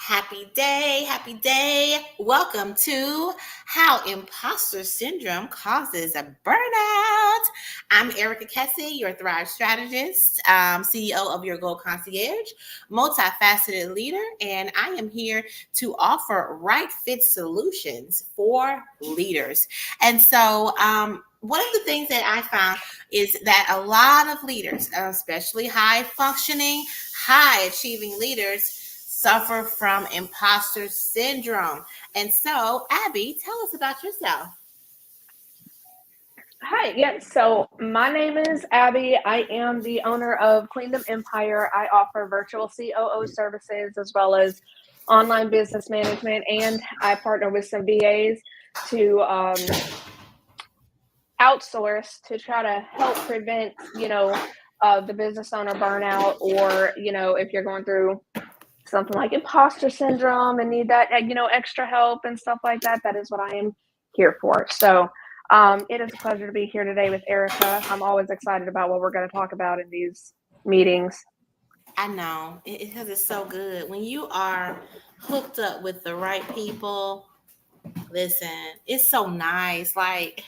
Happy day, happy day. Welcome to How Imposter Syndrome Causes a Burnout. I'm Erica Kesse, your Thrive strategist, CEO of Your Goal Concierge, multifaceted leader, and I am here to offer right fit solutions for leaders. And so, one of the things that I found is that a lot of leaders, especially high functioning, high achieving leaders, suffer from imposter syndrome. And so, Abby, tell us about yourself. Hi, yes. So my name is Abby. I am the owner of Queendom Empire. I offer virtual COO services as well as online business management, and I partner with some VAs to outsource to try to help prevent, the business owner burnout, or if you're going through something like imposter syndrome and need that, extra help and stuff like that. That is what I am here for. So it is a pleasure to be here today with Erica. I'm always excited about what we're going to talk about in these meetings. I know because it's so good when you are hooked up with the right people. Listen, it's so nice. Like,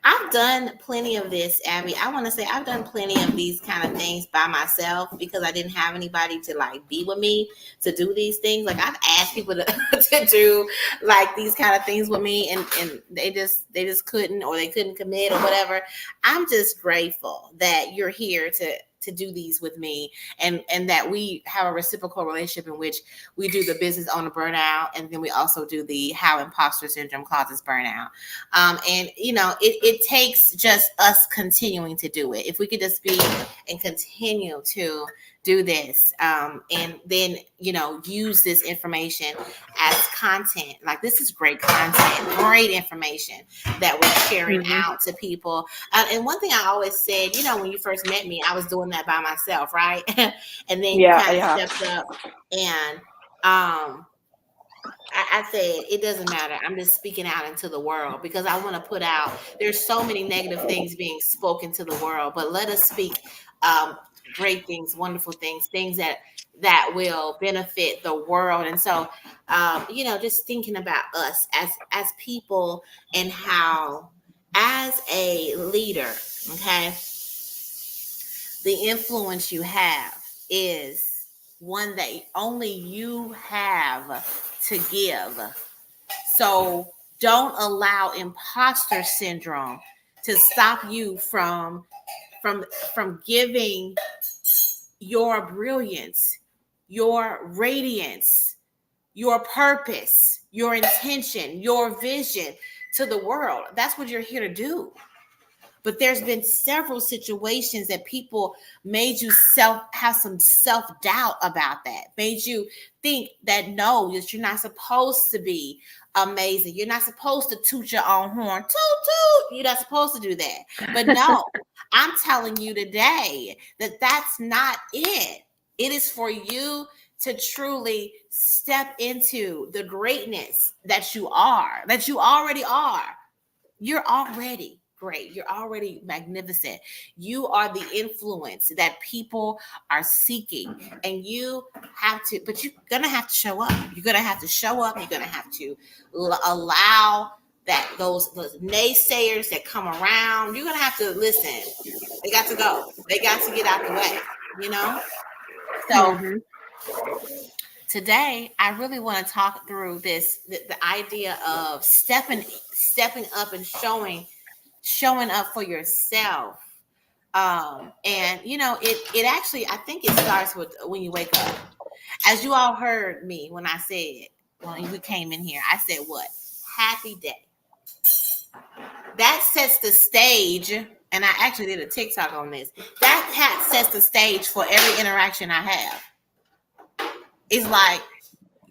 I've done plenty of this, Abby. I want to say I've done plenty of these kind of things by myself because I didn't have anybody to like be with me to do these things. Like, I've asked people to, to do like these kind of things with me, and they just couldn't, or they couldn't commit or whatever. I'm just grateful that you're here to do these with me, and that we have a reciprocal relationship in which we do the business owner burnout, and then we also do the how imposter syndrome causes burnout. And it takes just us continuing to do it. If we could just be and continue to do this, and then use this information as content. Like, this is great content, great information that we're sharing Mm-hmm. out to people. And one thing I always said, when you first met me, I was doing that by myself, right? And then you Yeah, kind of yeah. stepped up, and I said, it doesn't matter. I'm just speaking out into the world because I want to put out, there's so many negative things being spoken to the world, but let us speak great things, wonderful things, things that will benefit the world. And so, just thinking about us as people, and how as a leader, okay, the influence you have is one that only you have to give. So don't allow imposter syndrome to stop you from from giving your brilliance, your radiance, your purpose, your intention, your vision to the world. That's what you're here to do. But there's been several situations that people made you have some self-doubt about, that made you think that no, that you're not supposed to be amazing. You're not supposed to toot your own horn. Toot toot. You're not supposed to do that. But no, I'm telling you today that that's not it. It is for you to truly step into the greatness that you are, that you already are. You're already great. You're already magnificent. You are the influence that people are seeking. And you have to, but you're going to have to show up. You're going to have to show up. You're going to have to allow that those naysayers that come around, you're going to have to listen. They got to go. They got to get out the way, you know? So Mm-hmm. today I really want to talk through the idea of stepping up and showing up for yourself. And it actually, I think it starts with when you wake up. As you all heard me when I said, when we came in here, I said what? Happy day. That sets the stage. And I actually did a TikTok on this. That sets the stage for every interaction I have. It's like,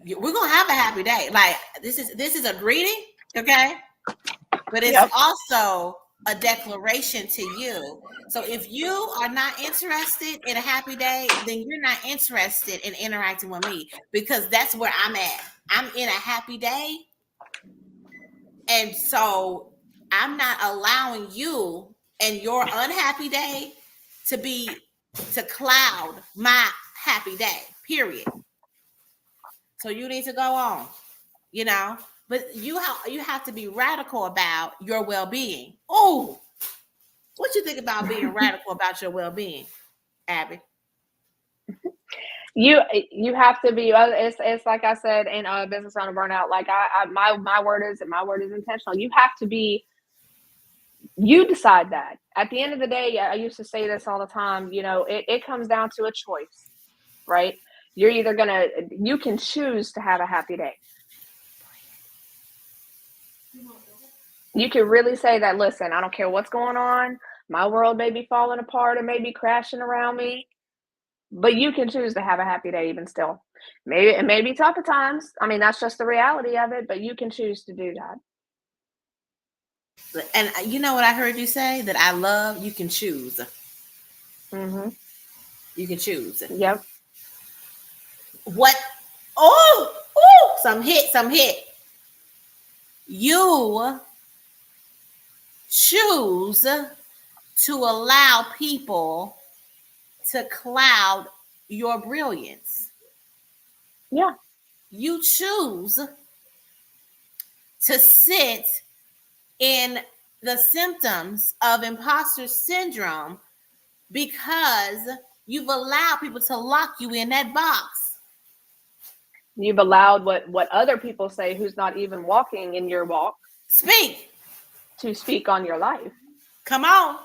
we're gonna have a happy day. Like, this is a greeting, okay? But it's Yep. also a declaration to you. So if you are not interested in a happy day, then you're not interested in interacting with me, because that's where I'm at. I'm in a happy day. And so I'm not allowing you and your unhappy day to cloud my happy day, period. So you need to go on, you know. But you have to be radical about your well-being. Oh, what you think about being radical about your well-being, Abby? You have to be. It's like I said in Business Owner Burnout. Like my word is intentional. You have to be. You decide that. At the end of the day, I used to say this all the time. You know, it comes down to a choice, right? You're either you can choose to have a happy day. You can really say that, listen, I don't care what's going on. My world may be falling apart and may be crashing around me, but you can choose to have a happy day even still. Maybe it may be tough at times. I mean, that's just the reality of it, but you can choose to do that. And you know what I heard you say that I love? You can choose. Mm-hmm. You can choose. Yep. What? Some hit. You choose to allow people to cloud your brilliance. Yeah. You choose to sit in the symptoms of imposter syndrome because you've allowed people to lock you in that box. You've allowed what other people say who's not even walking in your walk to speak on your life. Come on.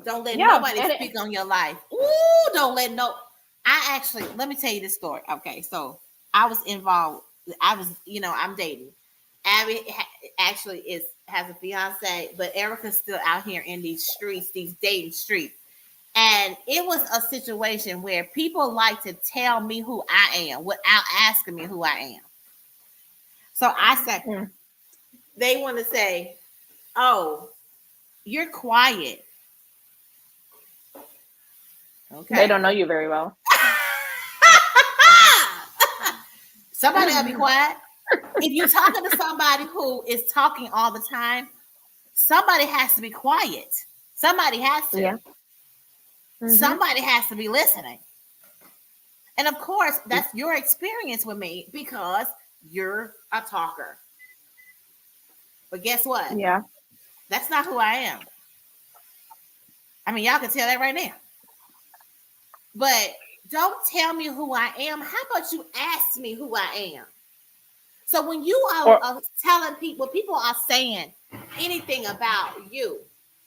Don't let nobody speak on your life. Ooh, don't let let me tell you this story. Okay, so I was involved. I'm dating. Abby actually has a fiance, but Erica's still out here in these streets, these dating streets. And it was a situation where people like to tell me who I am without asking me who I am. So I said, they want to say, oh, you're quiet. Okay. They don't know you very well. Somebody gotta be quiet. If you're talking to somebody who is talking all the time, somebody has to be quiet. Somebody has to. Yeah. Mm-hmm. Somebody has to be listening. And of course, that's your experience with me because you're a talker. But guess what? Yeah. That's not who I am. I mean, y'all can tell that right now. But don't tell me who I am. How about you ask me who I am? So when you are telling people are saying anything about you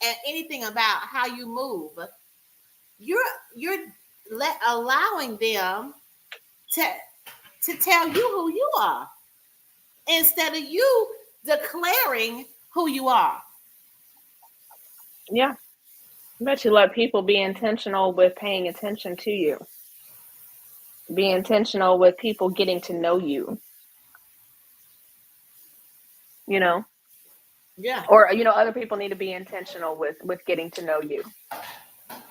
and anything about how you move, you're allowing them to tell you who you are instead of you declaring who you are. Yeah. I bet you let people be intentional with paying attention to you. Be intentional with people getting to know you. You know? Yeah. Or, other people need to be intentional with getting to know you.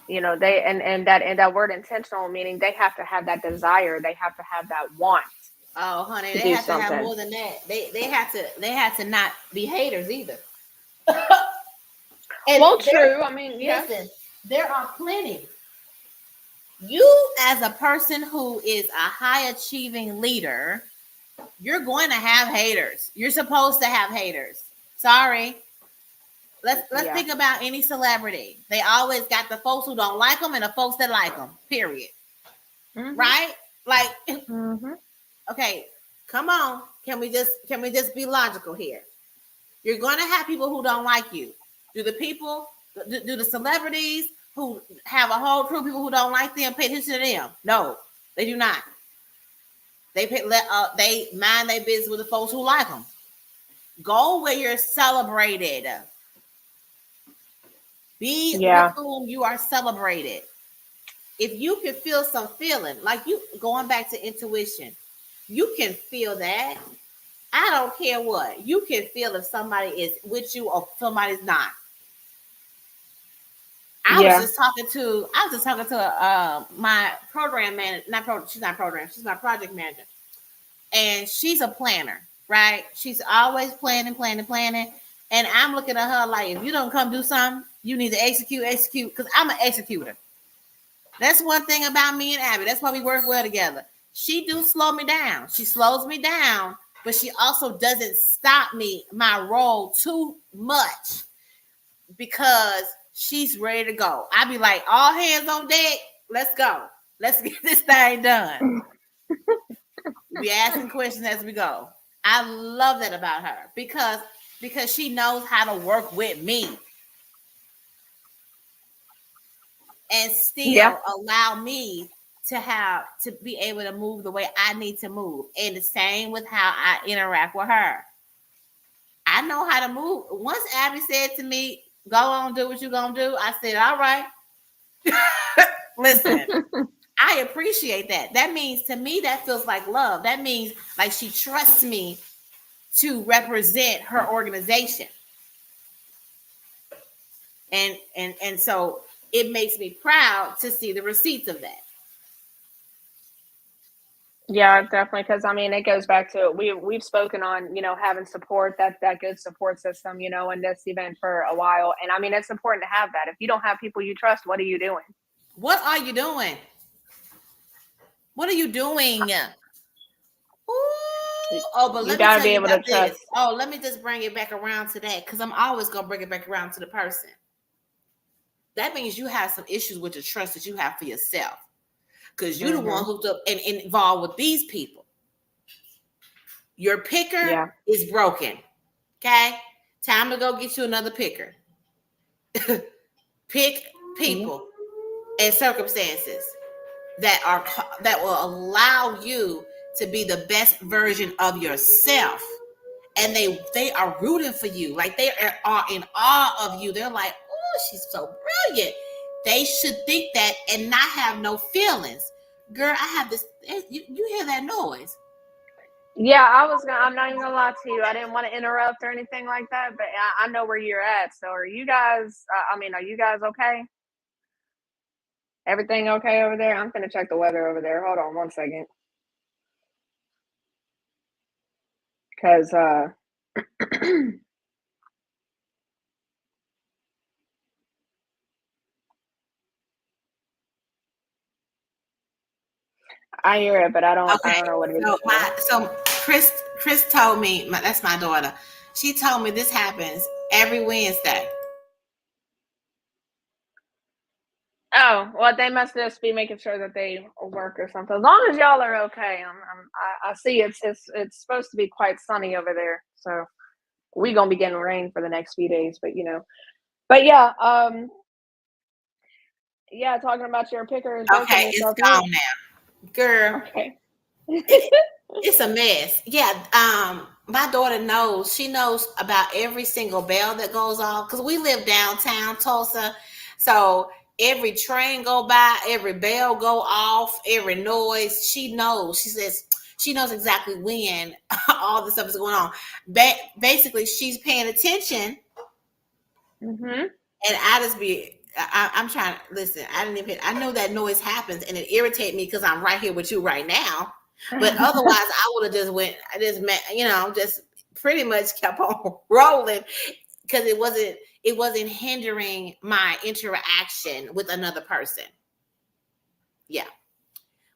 You know, they and that word intentional meaning they have to have that desire, they have to have that want. Oh, honey, they have to have more than that. They have to not be haters either. Well, true. I mean, listen, there are plenty. You as a person who is a high achieving leader, you're going to have haters. You're supposed to have haters. Sorry. Let's think about any celebrity. They always got the folks who don't like them and the folks that like them. Period. Mm-hmm. Right? Like, okay, come on. Can we just be logical here? You're going to have people who don't like you. Do the celebrities who have a whole crew of people who don't like them pay attention to them? No, they do not. They mind their business with the folks who like them. Go where you're celebrated. Be with whom you are celebrated. If you can feel some feeling, like you going back to intuition, you can feel that. I don't care what. You can feel if somebody is with you or somebody's not. I was just talking to my program manager. She's not program. She's my project manager, and she's a planner, right? She's always planning. And I'm looking at her like, if you don't come do something, you need to execute, because I'm an executor. That's one thing about me and Abby. That's why we work well together. she do slow me down. She slows me down, but she also doesn't stop me, my role, too much, because she's ready to go. I be like, all hands on deck. Let's go. Let's get this thing done. We asking questions as we go. I love that about her because she knows how to work with me and still allow me to be able to move the way I need to move. And the same with how I interact with her. I know how to move. Once Abby said to me, go on, do what you're going to do, I said, all right. Listen, I appreciate that. That means, to me, that feels like love. That means like she trusts me to represent her organization. And so it makes me proud to see the receipts of that. Yeah, definitely. Because I mean, it goes back to we've spoken on, you know, having support, that good support system, you know, in this event for a while. And I mean, it's important to have that. If you don't have people you trust, what are you doing? What are you doing? What are you doing? Ooh, oh, but let me tell you about this. Oh, let me just bring it back around to that, because I'm always gonna bring it back around to the person. That means you have some issues with the trust that you have for yourself, because you're the one hooked up and involved with these people. Your picker is broken. Okay, time to go get you another picker. Pick people and circumstances that will allow you to be the best version of yourself, and they are rooting for you, like they are in awe of you. They're like, oh, she's so brilliant. They should think that and not have no feelings. Girl, I have this. You hear that noise? Yeah, I'm not even gonna lie to you. I didn't want to interrupt or anything like that, but I know where you're at. So are you guys, are you guys okay? Everything okay over there? I'm gonna check the weather over there. Hold on one second. Because I hear it, but I don't know what it is. So Chris told me, that's my daughter. She told me this happens every Wednesday. Oh, well, they must just be making sure that they work or something. As long as y'all are okay, I see it's supposed to be quite sunny over there, so we gonna be getting rain for the next few days. But yeah, talking about your picker. Okay, it's gone now, girl. Okay. It's a mess. Yeah, my daughter knows. She knows about every single bell that goes off, because we live downtown Tulsa, so every train go by, every bell go off, every noise. She knows. She says she knows exactly when all this stuff is going on. Basically, she's paying attention. And I'm trying to listen. I know that noise happens, and it irritates me because I'm right here with you right now. But otherwise, I would have just pretty much kept on rolling, because it wasn't hindering my interaction with another person. Yeah.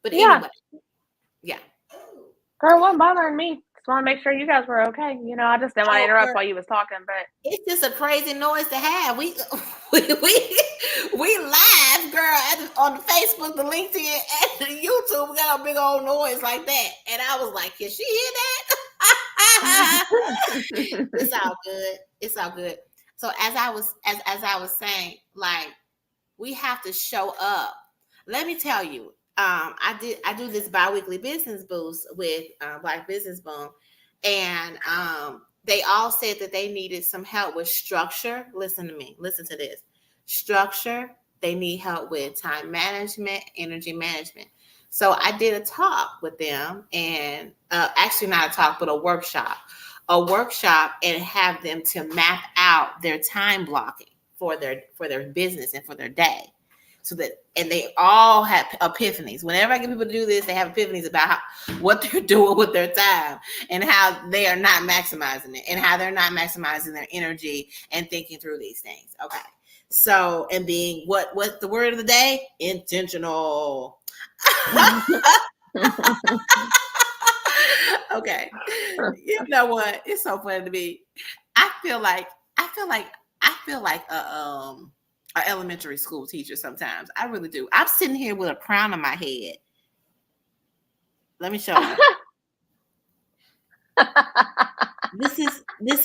But anyway, yeah. Girl, wasn't bothering me. Just want to make sure you guys were okay. You know, I just didn't want to interrupt while you was talking, but it's just a crazy noise to have. We live, girl, on the Facebook, the LinkedIn, and the YouTube. We got a big old noise like that, and I was like, "Can she hear that?" It's all good. It's all good. So as I was saying, like, we have to show up. Let me tell you, I do this bi-weekly business boost with Black Business Boom, and they all said that they needed some help with structure. Listen to me. Listen to this. Structure. They need help with time management, energy management. So I did a talk with them, and actually not a talk, but a workshop, and have them to map out their time blocking for their business and for their day. So that, and they all have epiphanies. Whenever I get people to do this, they have epiphanies about what they're doing with their time and how they are not maximizing it, and how they're not maximizing their energy and thinking through these things. Okay. So, and being what's the word of the day? Intentional. You know what? It's so funny to me. I feel like I feel like I feel like a elementary school teacher sometimes. I really do. I'm sitting here with a crown on my head. Let me show you. This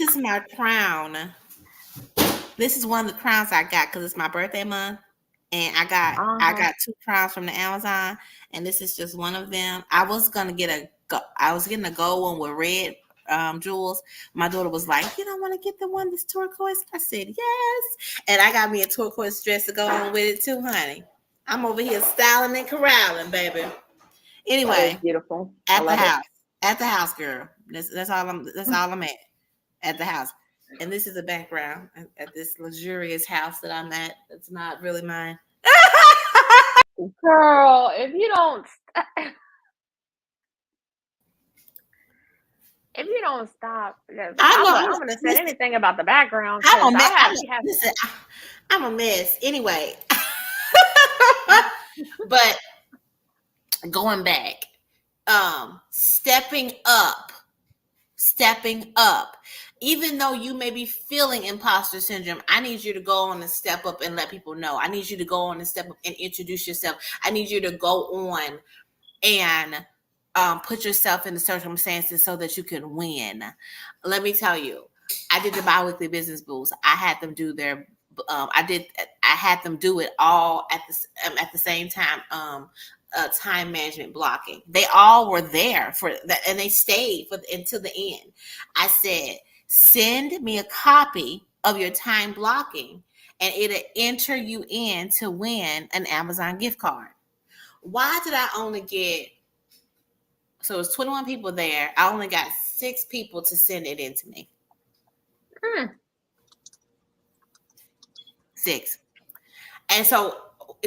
is my crown. This is one of the crowns I got because it's my birthday month, and I got 2 crowns from the Amazon, and this is just one of them. I was getting a gold one with red jewels. My daughter was like, "You don't want to get the one that's turquoise?" I said, "Yes," and I got me a turquoise dress to go on with it too, honey. I'm over here styling and corralling, baby. Anyway, that is beautiful. at the house, at the house, girl. That's all I'm at the house. And this is the background at this luxurious house that I'm at. It's not really mine. Girl, if you don't stop, I'm gonna say anything about the background. Listen, I'm a mess. Anyway. But going back, stepping up. Even though you may be feeling imposter syndrome, I need you to go on and step up and let people know. I need you to go on and step up and introduce yourself. I need you to go on and put yourself in the circumstances so that you can win. Let me tell you, I did the biweekly business boost. I had them do their I had them do it all at the same time. Time management blocking. They all were there for that, and they stayed until the end. I said, send me a copy of your time blocking, and it'll enter you in to win an Amazon gift card. Why did I only get? So it was 21 people there. I only got 6 people to send it in to me. 6. And so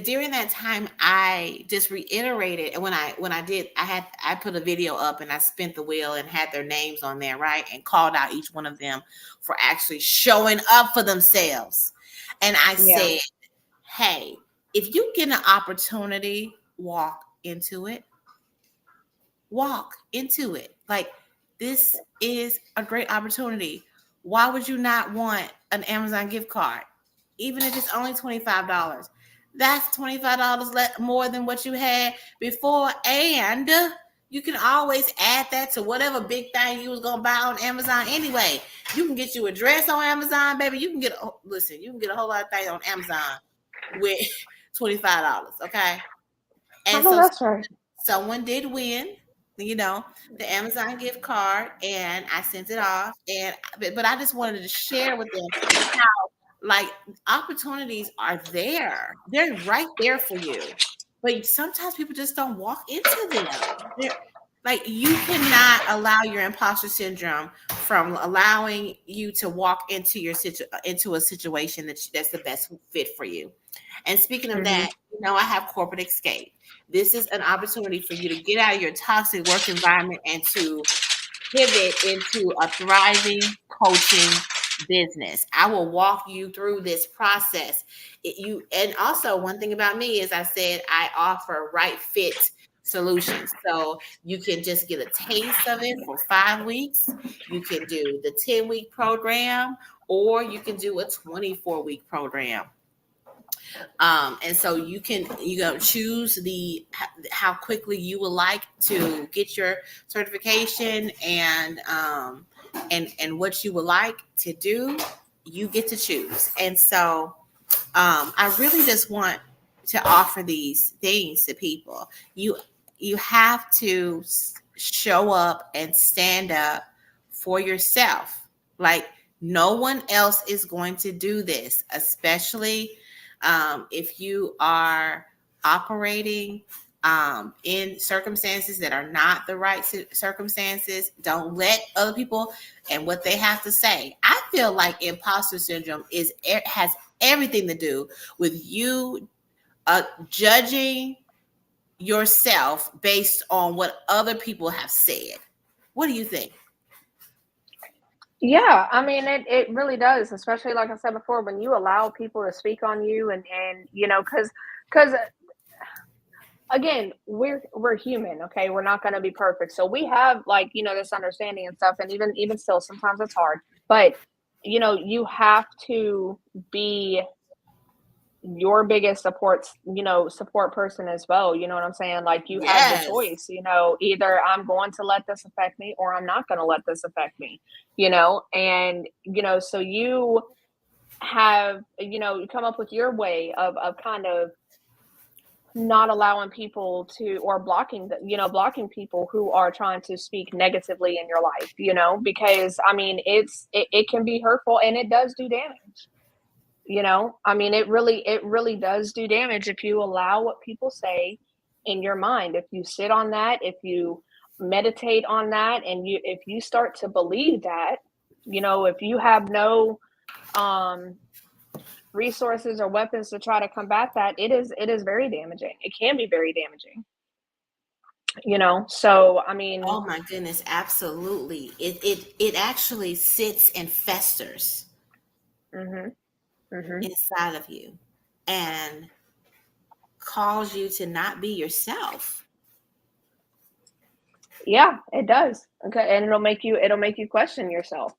during that time, I just reiterated, and when I did, I put a video up and I spent the wheel and had their names on there, right, and called out each one of them for actually showing up for themselves. And I said, hey, if you get an opportunity, walk into it. Like, this is a great opportunity. Why would you not want an Amazon gift card? Even if it's only $25. That's $25 more than what you had before. And you can always add that to whatever big thing you was going to buy on Amazon anyway. You can get you a dress on Amazon, baby. You can get a whole lot of things on Amazon with $25, okay? And so that's right. Someone did win, the Amazon gift card, and I sent it off. But I just wanted to share with them how, like, opportunities are there. They're right there for you. But sometimes people just don't walk into them. Like, you cannot allow your imposter syndrome from allowing you to walk into a situation that's the best fit for you. And speaking of that, I have corporate escape. This is an opportunity for you to get out of your toxic work environment and to pivot into a thriving coaching business. I will walk you through this process. And also, one thing about me is I said I offer right fit solutions. So you can just get a taste of it for 5 weeks. You can do the 10-week program, or you can do a 24-week program. And so you can choose how quickly you would like to get your certification and what you would like to do. You get to choose. And so I really just want to offer these things to people. You have to show up and stand up for yourself. Like, no one else is going to do this, especially if you are operating in circumstances that are not the right circumstances. Don't let other people and what they have to say. I feel like imposter syndrome has everything to do with you judging yourself based on what other people have said. What do you think? Yeah, I mean, it really does, especially like I said before, when you allow people to speak on you and because again, we're human, okay? We're not going to be perfect. So we have, like, this understanding and stuff, and even still sometimes it's hard. But you have to be your biggest support person as well. You know what I'm saying? Like, you have the Yes. choice, either I'm going to let this affect me or I'm not going to let this affect me, and so you have, you come up with your way of kind of not allowing people to, or blocking people who are trying to speak negatively in your life, because I mean it can be hurtful, and it does do damage. I mean, it really does do damage if you allow what people say in your mind. If you sit on that, if you meditate on that, and if you start to believe that, if you have no um resources or weapons to try to combat that, it is very damaging. It can be very damaging. So I mean, Oh my goodness, absolutely. It actually sits and festers mhm, mhm. inside of you and cause you to not be yourself. Yeah, it does. Okay, and it'll make you question yourself.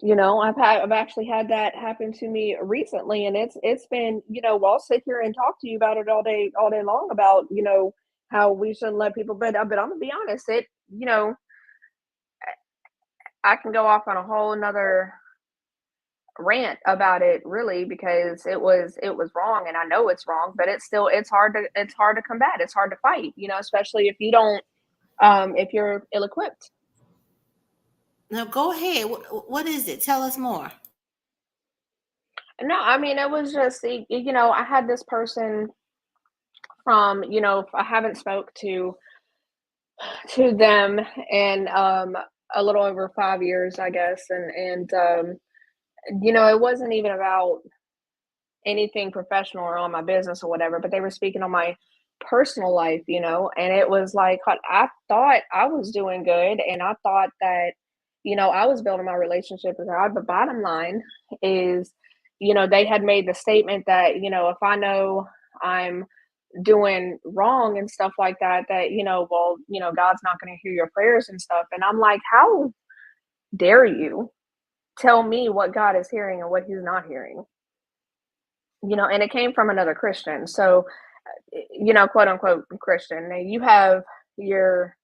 I've actually had that happen to me recently, and it's been, I'll sit here and talk to you about it all day long about, how we shouldn't let people, but I'm gonna be honest, I can go off on a whole another rant about it, really, because it was wrong, and I know it's wrong, but it's hard to combat. It's hard to fight, especially if you don't, if you're ill equipped. Now go ahead. What is it? Tell us more. No, I mean, it was just, I had this person from, I haven't spoke to them in a little over 5 years, I guess, and it wasn't even about anything professional or on my business or whatever, but they were speaking on my personal life, and it was like, I thought I was doing good, and I thought that, I was building my relationship with God. But bottom line is, they had made the statement that, if I know I'm doing wrong and stuff like that, that, well, God's not going to hear your prayers and stuff. And I'm like, how dare you tell me what God is hearing and what he's not hearing? And it came from another Christian. So, quote unquote Christian. Now you have your,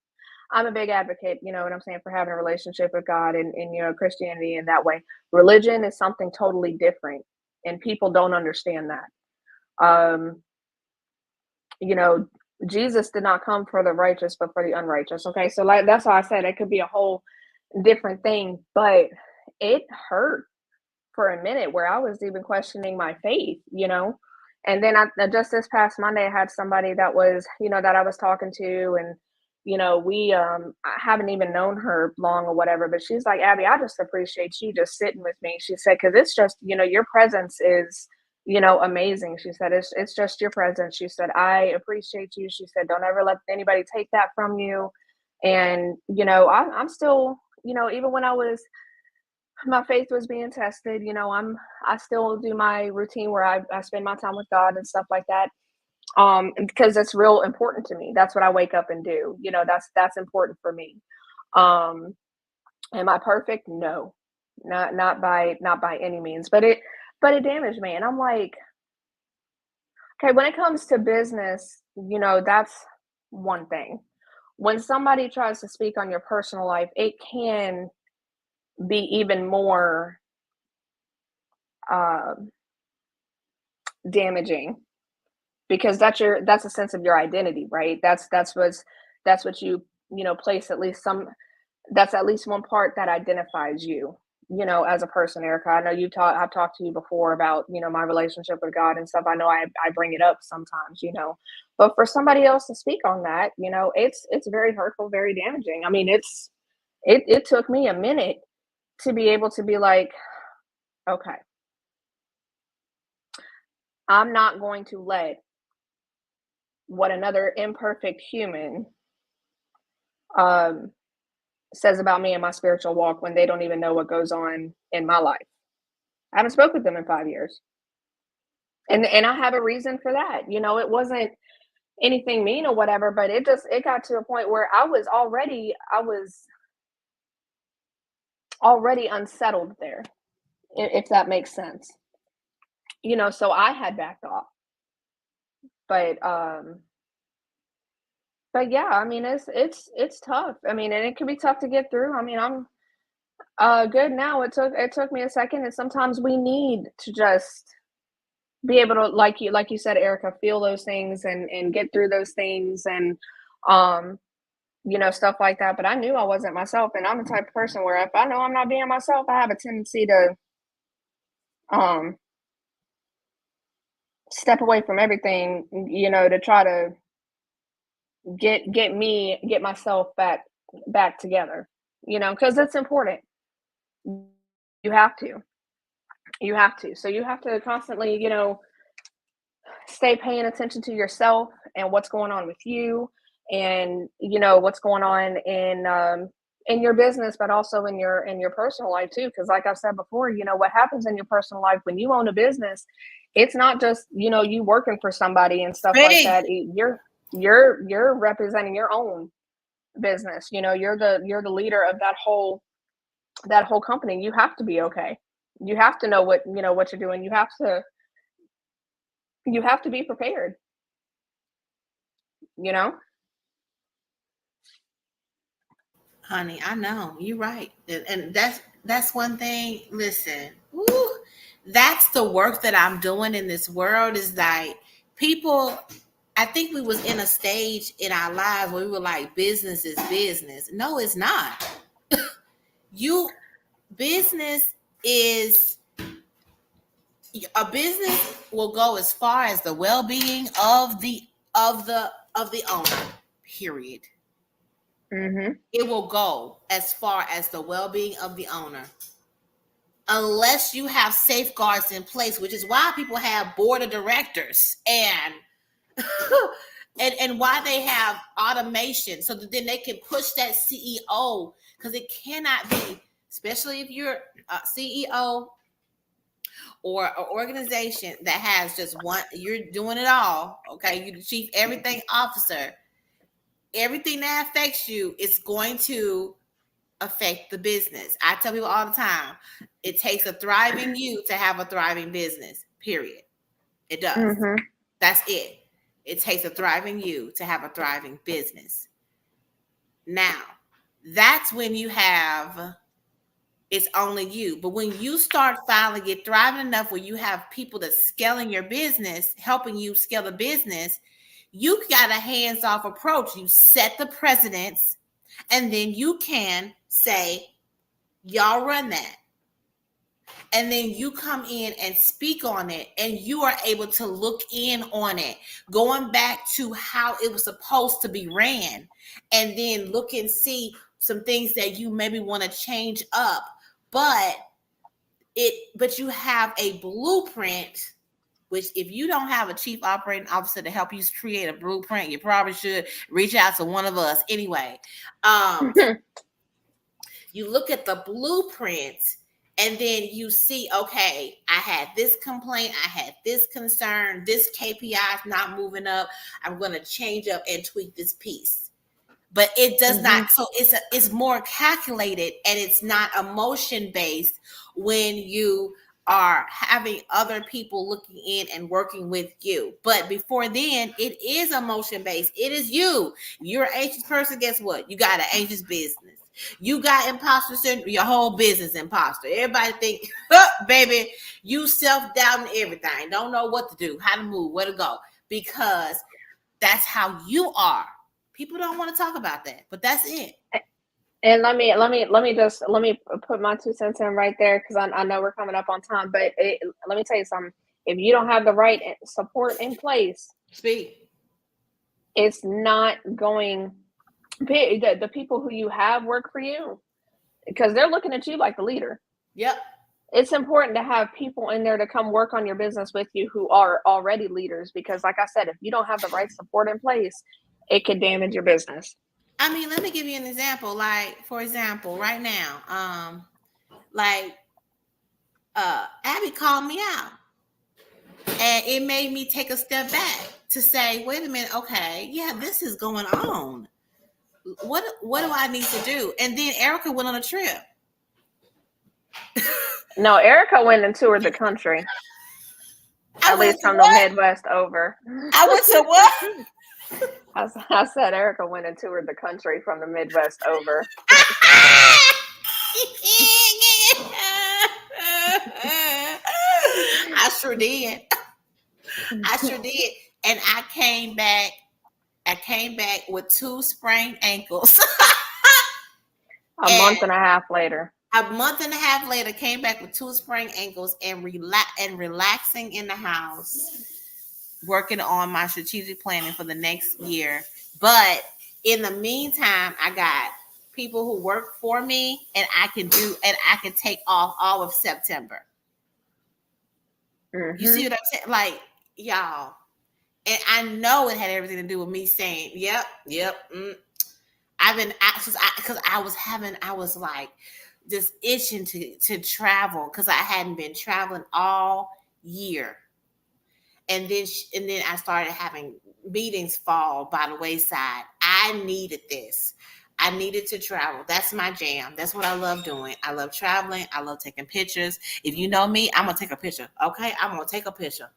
I'm a big advocate, you know what I'm saying, for having a relationship with God and Christianity in that way. Religion is something totally different, and people don't understand that. Um, you know, Jesus did not come for the righteous, but for the unrighteous. Okay, so like that's why I said it could be a whole different thing, but it hurt for a minute where I was even questioning my faith. And then just this past Monday, I had somebody that was, that I was talking to, and we I haven't even known her long or whatever, but she's like, Abby, I just appreciate you just sitting with me. She said, because it's just, your presence is, amazing. She said, it's just your presence. She said, I appreciate you. She said, don't ever let anybody take that from you. And I'm still, even when my faith was being tested, I still do my routine where I spend my time with God and stuff like that. Because it's real important to me. That's what I wake up and do. That's important for me. Um, am I perfect? No. Not by any means. But it damaged me. And I'm like, okay, when it comes to business, that's one thing. When somebody tries to speak on your personal life, it can be even more uh, damaging, because that's a sense of your identity, right? That's what you place at least some, that's at least one part that identifies you, as a person. Erica, I know I've talked to you before about, my relationship with God and stuff. I know I bring it up sometimes, but for somebody else to speak on that, it's very hurtful, very damaging. I mean, it took me a minute to be able to be like, okay, I'm not going to let what another imperfect human um, says about me and my spiritual walk when they don't even know what goes on in my life. I haven't spoken with them in 5 years, and I have a reason for that. It wasn't. anything mean or whatever, but it got to a point where I was already unsettled there, if that makes sense. So I had backed off. But but yeah, I mean it's tough. I mean, and it can be tough to get through. I mean, I'm good now. It took me a second, and sometimes we need to just be able to, like you said, Erica, feel those things and get through those things, and um stuff like that. But I knew I wasn't myself, and I'm the type of person where if I know I'm not being myself, I have a tendency to um step away from everything, to try to get myself back together, because it's important. You have to. You have to. So you have to constantly, stay paying attention to yourself and what's going on with you, and what's going on in your business, but also in your personal life too. Because like I've said before, what happens in your personal life when you own a business, it's not just you working for somebody and stuff like Speak. that. You're representing your own business. You're the leader of that whole company. You have to be okay. You have to know what you're doing. You have to be prepared, you know? Honey, I know you're right, and that's one thing. Listen, woo, that's the work that I'm doing in this world. Is like people. I think we was in a stage in our lives where we were like, business is business. No, it's not. You business is a business will go as far as the well-being of the owner. Period. Mhm. It will go as far as the well-being of the owner unless you have safeguards in place, which is why people have board of directors and and why they have automation so that then they can push that CEO, because it cannot be, especially if you're a CEO or an organization that has just one, you're doing it all, okay, you're the chief everything officer, everything that affects you is going to affect the business. I tell people all the time, it takes a thriving you to have a thriving business, period. It does. Mhm. That's it. It takes a thriving you to have a thriving business. Now, that's when you have it's only you. But when you start finally get thriving enough where you have people that's scaling your business, helping you scale the business, you got a hands-off approach. You set the precedents, and then you can say, y'all run that. And then you come in and speak on it, and you are able to look in on it, going back to how it was supposed to be ran, and then look and see some things that you maybe want to change up. But but you have a blueprint, which if you don't have a chief operating officer to help you create a blueprint, you probably should reach out to one of us anyway. um you look at the blueprint, and then you see, okay, I had this complaint, I had this concern, this KPI is not moving up, I'm going to change up and tweak this piece. But it does Mhm. not, so it's more calculated, and it's not emotion based when you are having other people looking in and working with you. But before then, it is emotion based. It is you. You're an anxious person. Guess what? You got an anxious business. You got imposter syndrome. Your whole business imposter. Everybody think, oh, baby, you self doubting everything. Don't know what to do, how to move, where to go, because that's how you are. People don't want to talk about that, but that's it. And let me put my 2 cents in right there, because I know we're coming up on time, but let me tell you something. If you don't have the right support in place, Speak. it's not going the people who you have work for you, because they're looking at you like the leader. Yep. It's important to have people in there to come work on your business with you who are already leaders, because like I said, if you don't have the right support in place, it could damage your business. I mean, let me give you an example. Like, for example, right now, like Abby called me out, and it made me take a step back to say, wait a minute, okay, yeah, this is going on. What do I need to do? And then Erica went on a trip. No, Erica went and toured the country, I at went least to from the what? Midwest over. I went to what? I said Erica went and toured the country from the Midwest over. I sure did. I sure did. And I came back. I came back with 2 sprained ankles. A And month and a half later. a month and a half later, came back with 2 sprained ankles and relaxing in the house, working on my strategic planning for the next year. But in the meantime, I got people who work for me, and I can take off all of September. Mm-hmm. You see what I'm saying? Like, y'all. And I know it had everything to do with me saying, yep. Because I was like just itching to travel because I hadn't been traveling all year. And then I started having meetings fall by the wayside. I needed this. I needed to travel. That's my jam. That's what I love doing. I love traveling. I love taking pictures. If you know me, I'm gonna take a picture. Okay, I'm gonna take a picture.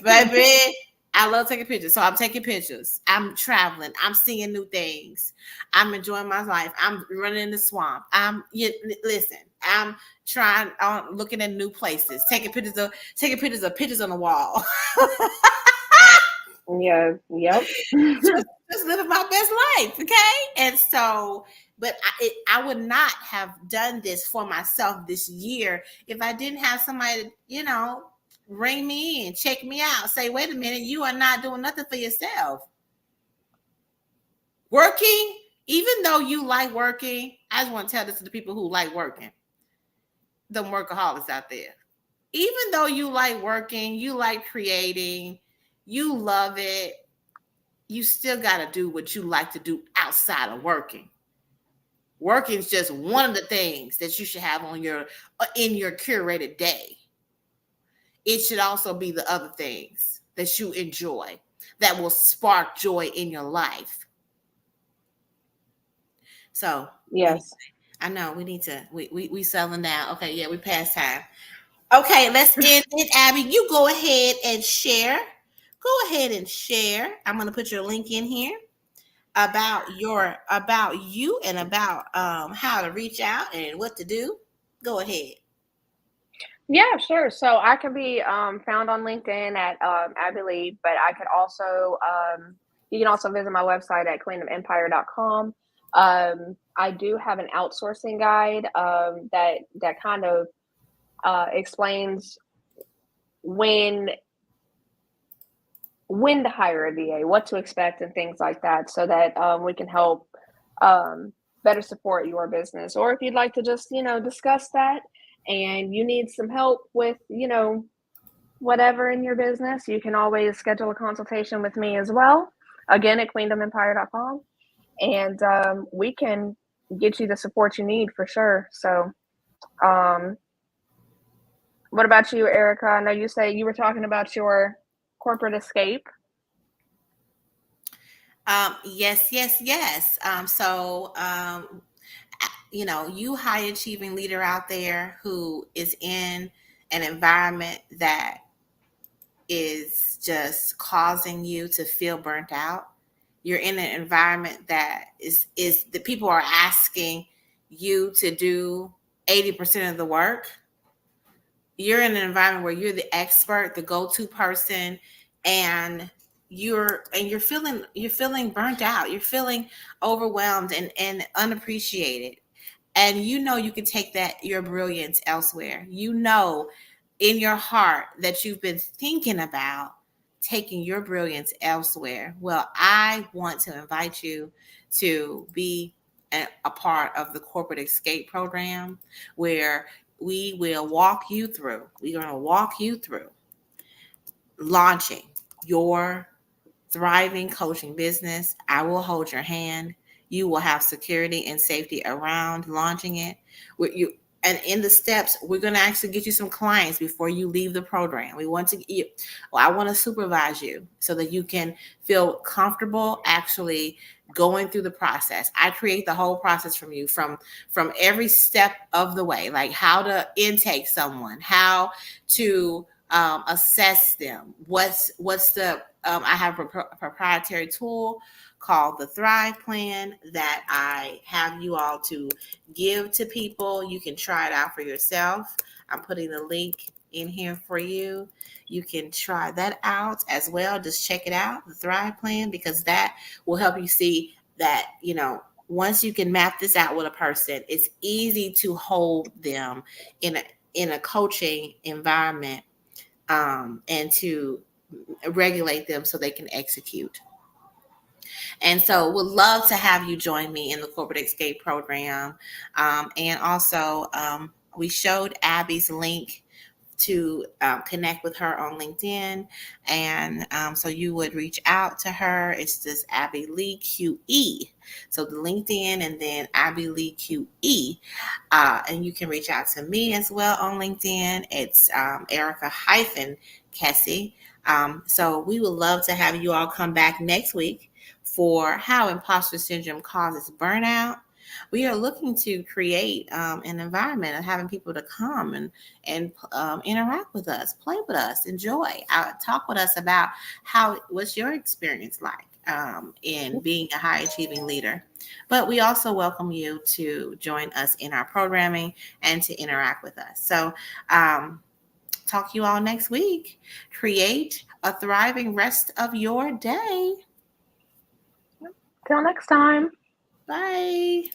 Baby, I love taking pictures. So I'm taking pictures. I'm traveling. I'm seeing new things. I'm enjoying my life. I'm running in the swamp. Listen, I'm trying on looking at new places, taking pictures of pictures on the wall. Yeah, yep. just living my best life, okay? And so, but I would not have done this for myself this year if I didn't have somebody, ring me in, check me out, say, wait a minute, you are not doing nothing for yourself. Working, even though you like working, I just want to tell this to the people who like working, the workaholics out there. Even though you like working, you like creating, you love it, you still got to do what you like to do outside of working. Working is just one of the things that you should have on in your curated day. It should also be the other things that you enjoy that will spark joy in your life. So yes, I know we need to we selling now. Okay, yeah, we passed time. Okay, let's end it. Abby, you go ahead and share. Go ahead and share. I'm gonna put your link in here about you and about how to reach out and what to do. Go ahead. yeah, sure. So I can be found on LinkedIn at Abby Lee, but I could also you can also visit my website at queendomempire.com. I do have an outsourcing guide that kind of explains when to hire a VA, what to expect, and things like that, so that we can help better support your business. Or if you'd like to just discuss that, and you need some help with whatever in your business, you can always schedule a consultation with me as well. Again, at queendomempire.com, and we can get you the support you need for sure. So, what about you, Erica? I know you say you were talking about your corporate escape. Yes. You high achieving leader out there who is in an environment that is just causing you to feel burnt out. You're in an environment that is the people are asking you to do 80% of the work. You're in an environment where you're the expert, the go-to person, and you're feeling burnt out. You're feeling overwhelmed and unappreciated. And you can take your brilliance elsewhere. In your heart that you've been thinking about taking your brilliance elsewhere. Well, I want to invite you to be a part of the Corporate Escape Program, where we're going to walk you through launching your thriving coaching business. I will hold your hand. You will have security and safety around launching it. and in the steps, we're going to actually get you some clients before you leave the program. We want to get you, well, I want to supervise you so that you can feel comfortable actually going through the process. I create the whole process from you, from every step of the way, like how to intake someone, how to assess them. What's the I have a proprietary tool called the Thrive Plan that I have you all to give to people. You can try it out for yourself. I'm putting the link in here for you. You can try that out as well. Just check it out, the Thrive Plan, because that will help you see that, once you can map this out with a person, it's easy to hold them in a coaching environment, and to regulate them so they can execute. And so would love to have you join me in the Corporate Escape program. And also, we showed Abby's link to connect with her on LinkedIn. And so you would reach out to her. It's just Abby Lee QE. So the LinkedIn and then Abby Lee QE. And you can reach out to me as well on LinkedIn. It's Erica Kesse. So we would love to have you all come back next week for how imposter syndrome causes burnout. We are looking to create an environment of having people to come and interact with us, play with us, enjoy, talk with us about what's your experience like in being a high achieving leader. But we also welcome you to join us in our programming and to interact with us. So talk to you all next week. Create a thriving rest of your day. Till next time. Bye.